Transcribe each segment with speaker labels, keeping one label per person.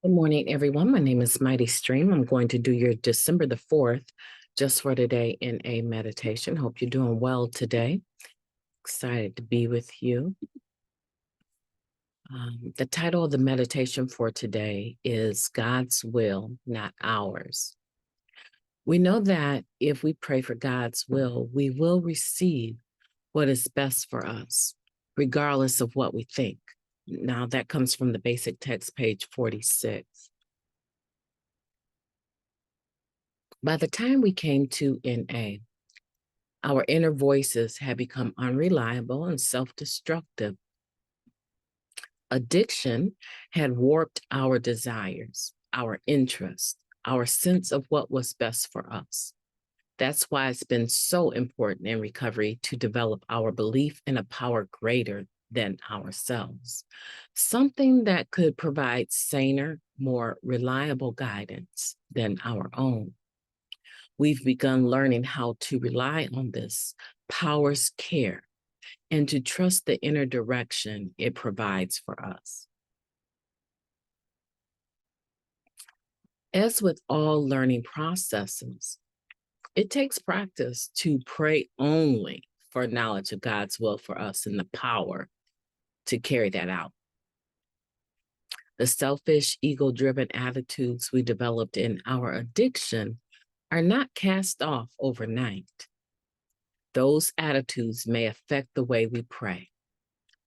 Speaker 1: Good morning, everyone. My name is MightyStream. I'm going to do your December the 4th, just for today, in a meditation. Hope you're doing well today. Excited to be with you. The title of the meditation for today is God's Will, Not Ours. We know that if we pray for God's will, we will receive what is best for us, regardless of what we think. Now, that comes from the basic text, page 46. By the time we came to NA, our inner voices had become unreliable and self-destructive. Addiction had warped our desires, our interests, our sense of what was best for us. That's why it's been so important in recovery to develop our belief in a power greater than ourselves, something that could provide saner, more reliable guidance than our own. We've begun learning how to rely on this power's care and to trust the inner direction it provides for us. As with all learning processes, it takes practice to pray only for knowledge of God's will for us and the power to carry that out. The selfish, ego-driven attitudes we developed in our addiction are not cast off overnight. Those attitudes may affect the way we pray.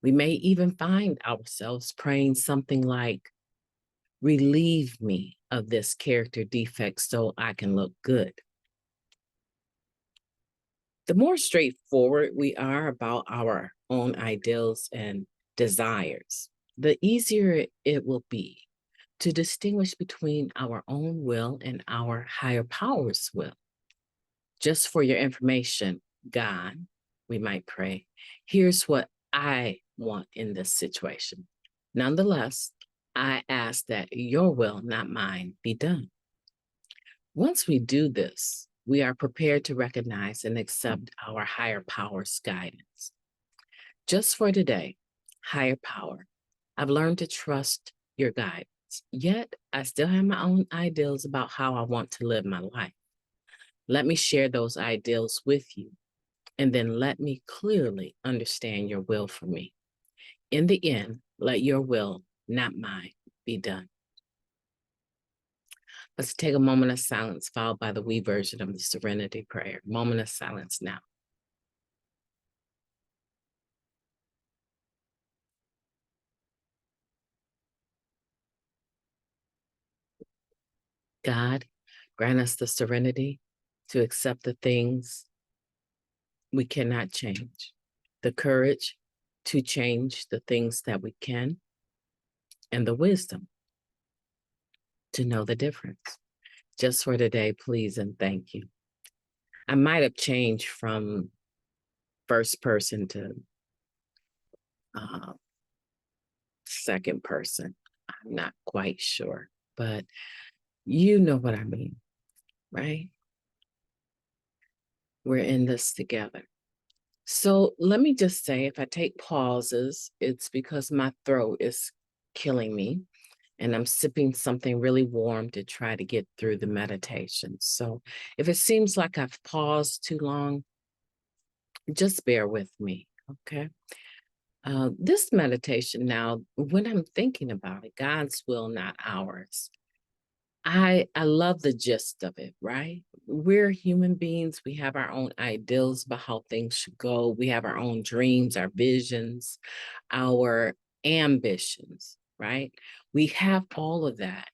Speaker 1: We may even find ourselves praying something like, relieve me of this character defect so I can look good. The more straightforward we are about our own ideals and desires, the easier it will be to distinguish between our own will and our higher power's will. Just for your information, God, we might pray, here's what I want in this situation. Nonetheless, I ask that your will, not mine, be done. Once we do this, we are prepared to recognize and accept our higher power's guidance. Just for today, higher power, I've learned to trust your guidance, yet I still have my own ideals about how I want to live my life. Let me share those ideals with you, and then let me clearly understand your will for me. In the end, let your will, not mine, be done. Let's take a moment of silence, followed by the we version of the Serenity Prayer. Moment of silence now. God, grant us the serenity to accept the things we cannot change, the courage to change the things that we can, and the wisdom to know the difference. Just for today, please and thank you. I might have changed from first person to second person. I'm not quite sure, but you know what I mean, right? We're in this together. So let me just say, if I take pauses, it's because my throat is killing me and I'm sipping something really warm to try to get through the meditation. So if it seems like I've paused too long, just bear with me, okay? This meditation now, when I'm thinking about it, God's will, not ours. I love the gist of it, right? We're human beings. We have our own ideals about how things should go. We have our own dreams, our visions, our ambitions, right? We have all of that.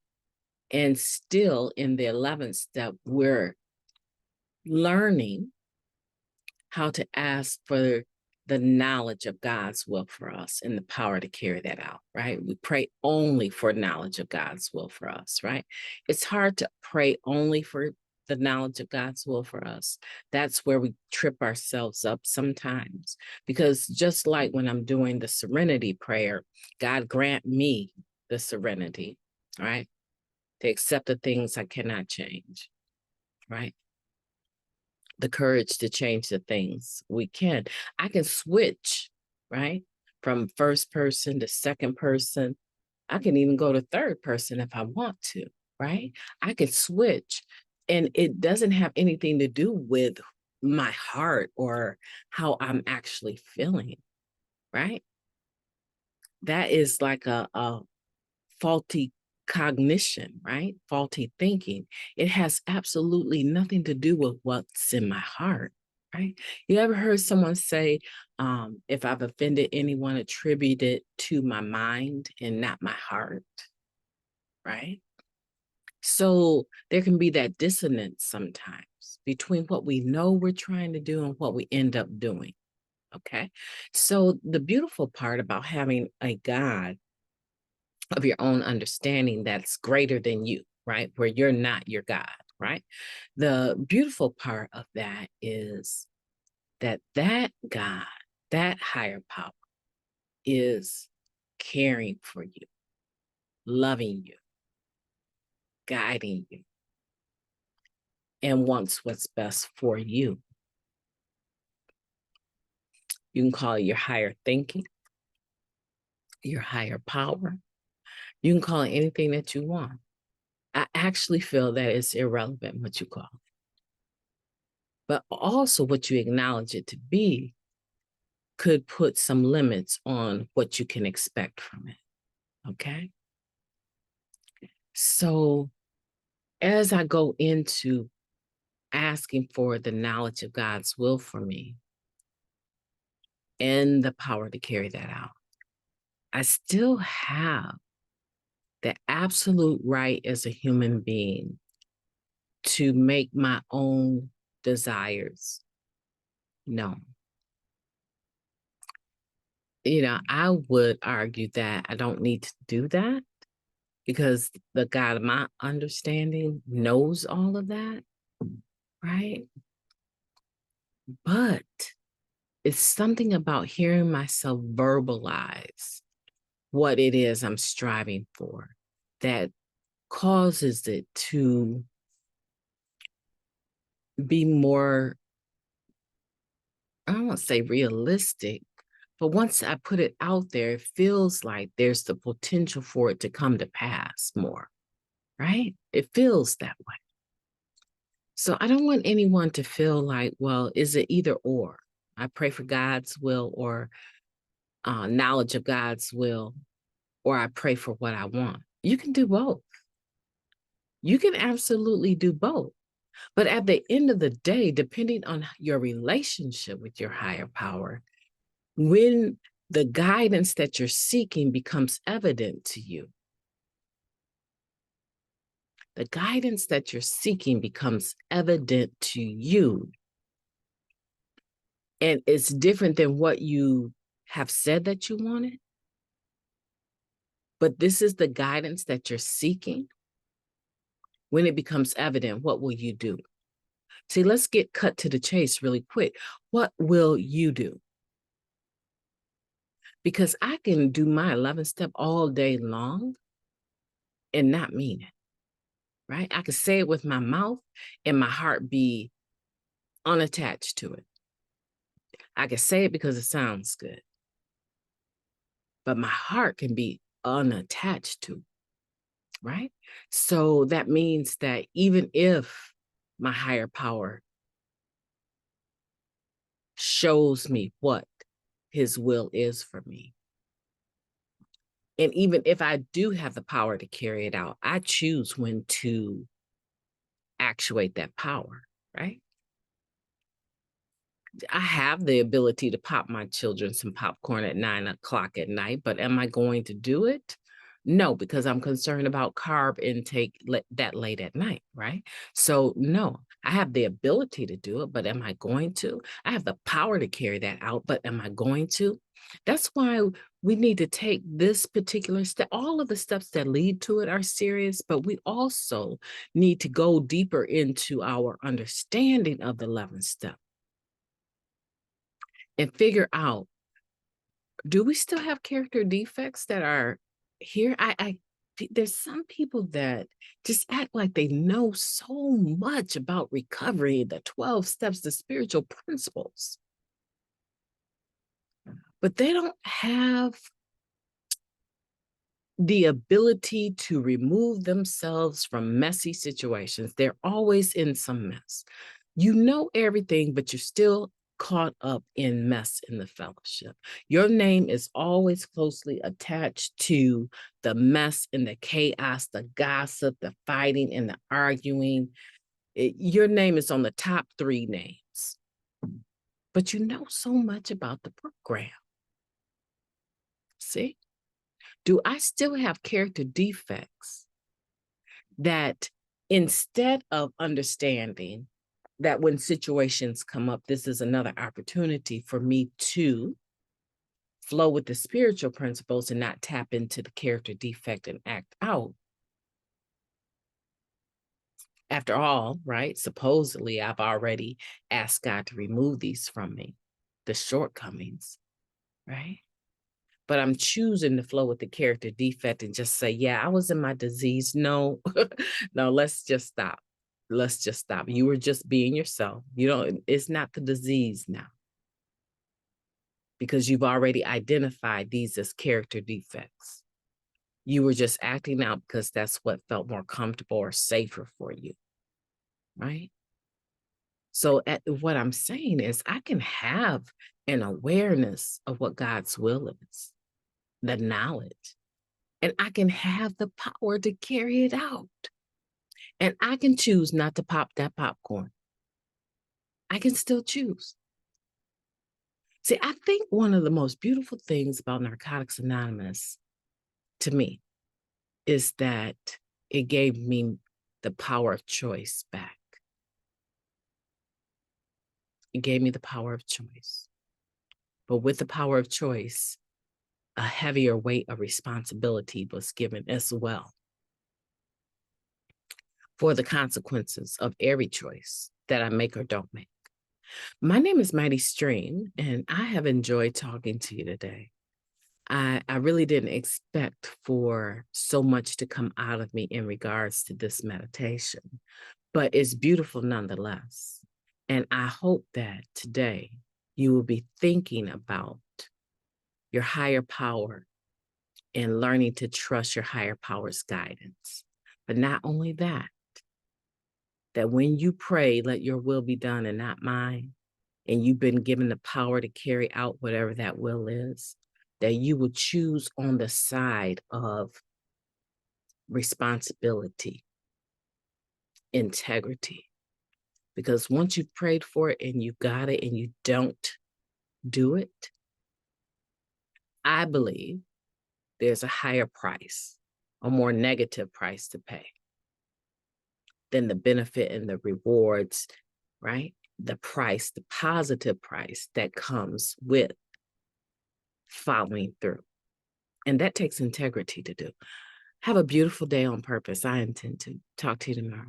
Speaker 1: And still in the 11th step, we're learning how to ask for the knowledge of God's will for us and the power to carry that out, right? We pray only for knowledge of God's will for us, right? It's hard to pray only for the knowledge of God's will for us. That's where we trip ourselves up sometimes, because just like when I'm doing the serenity prayer, God grant me the serenity, right? To accept the things I cannot change, right? The courage to change the things we can. I can switch, right? From first person to second person. I can even go to third person if I want to, right? I could switch, and it doesn't have anything to do with my heart or how I'm actually feeling, right? That is like a faulty cognition, right? Faulty thinking. It has absolutely nothing to do with what's in my heart, right? You ever heard someone say, if I've offended anyone, attribute it to my mind and not my heart, right? So there can be that dissonance sometimes between what we know we're trying to do and what we end up doing. Okay. So the beautiful part about having a God of your own understanding that's greater than you, right? Where you're not your God, right? The beautiful part of that is that God, that higher power is caring for you, loving you, guiding you, and wants what's best for you. You can call it your higher thinking, your higher power. You can call it anything that you want. I actually feel that it's irrelevant what you call it, but also what you acknowledge it to be could put some limits on what you can expect from it. Okay. So as I go into asking for the knowledge of God's will for me and the power to carry that out, I still have the absolute right as a human being to make my own desires known. I would argue that I don't need to do that because the God of my understanding knows all of that, right? But it's something about hearing myself verbalize what it is I'm striving for that causes it to be more, I don't want to say realistic, but once I put it out there, it feels like there's the potential for it to come to pass more, right? It feels that way. So I don't want anyone to feel like, well, is it either or? I pray for God's will or knowledge of God's will, or I pray for what I want. You can do both. You can absolutely do both. But at the end of the day, depending on your relationship with your higher power, when the guidance that you're seeking becomes evident to you, the guidance that you're seeking becomes evident to you, and it's different than what you have said that you wanted, but this is the guidance that you're seeking. When it becomes evident, what will you do? See, let's get cut to the chase really quick. What will you do? Because I can do my 11th step all day long and not mean it, right? I can say it with my mouth and my heart be unattached to it. I can say it because it sounds good, but my heart can be unattached to it, right? So that means that even if my higher power shows me what his will is for me, and even if I do have the power to carry it out, I choose when to actuate that power, right? I have the ability to pop my children some popcorn at 9 o'clock at night, but am I going to do it? No, because I'm concerned about carb intake that late at night, right? So no, I have the ability to do it, but am I going to? I have the power to carry that out, but am I going to? That's why we need to take this particular step. All of the steps that lead to it are serious, but we also need to go deeper into our understanding of the 11th step and figure out, do we still have character defects that are here? There's some people that just act like they know so much about recovery, the 12 steps, the spiritual principles, but they don't have the ability to remove themselves from messy situations. They're always in some mess. You know everything, but you're still caught up in mess in the fellowship. Your name is always closely attached to the mess and the chaos, the gossip, the fighting, and the arguing. Your name is on the top 3 names, but you know so much about the program. See? Do I still have character defects that instead of understanding that when situations come up, this is another opportunity for me to flow with the spiritual principles and not tap into the character defect and act out? After all, right? Supposedly, I've already asked God to remove these from me, the shortcomings, right? But I'm choosing to flow with the character defect and just say, yeah, I was in my disease. No, no, let's just stop. Let's just stop. You were just being yourself. It's not the disease now, because you've already identified these as character defects. You were just acting out because that's what felt more comfortable or safer for you, right? So what I'm saying is I can have an awareness of what God's will is, the knowledge, and I can have the power to carry it out. And I can choose not to pop that popcorn. I can still choose. See, I think one of the most beautiful things about Narcotics Anonymous to me is that it gave me the power of choice back. It gave me the power of choice. But with the power of choice, a heavier weight of responsibility was given as well for the consequences of every choice that I make or don't make. My name is Mighty Stream, and I have enjoyed talking to you today. I really didn't expect for so much to come out of me in regards to this meditation, but it's beautiful nonetheless. And I hope that today you will be thinking about your higher power and learning to trust your higher power's guidance. But not only that, that when you pray, let your will be done and not mine, and you've been given the power to carry out whatever that will is, that you will choose on the side of responsibility, integrity. Because once you've prayed for it and you got it and you don't do it, I believe there's a higher price, a more negative price to pay than the benefit and the rewards, right? The price, the positive price that comes with following through. And that takes integrity to do. Have a beautiful day on purpose. I intend to talk to you tomorrow.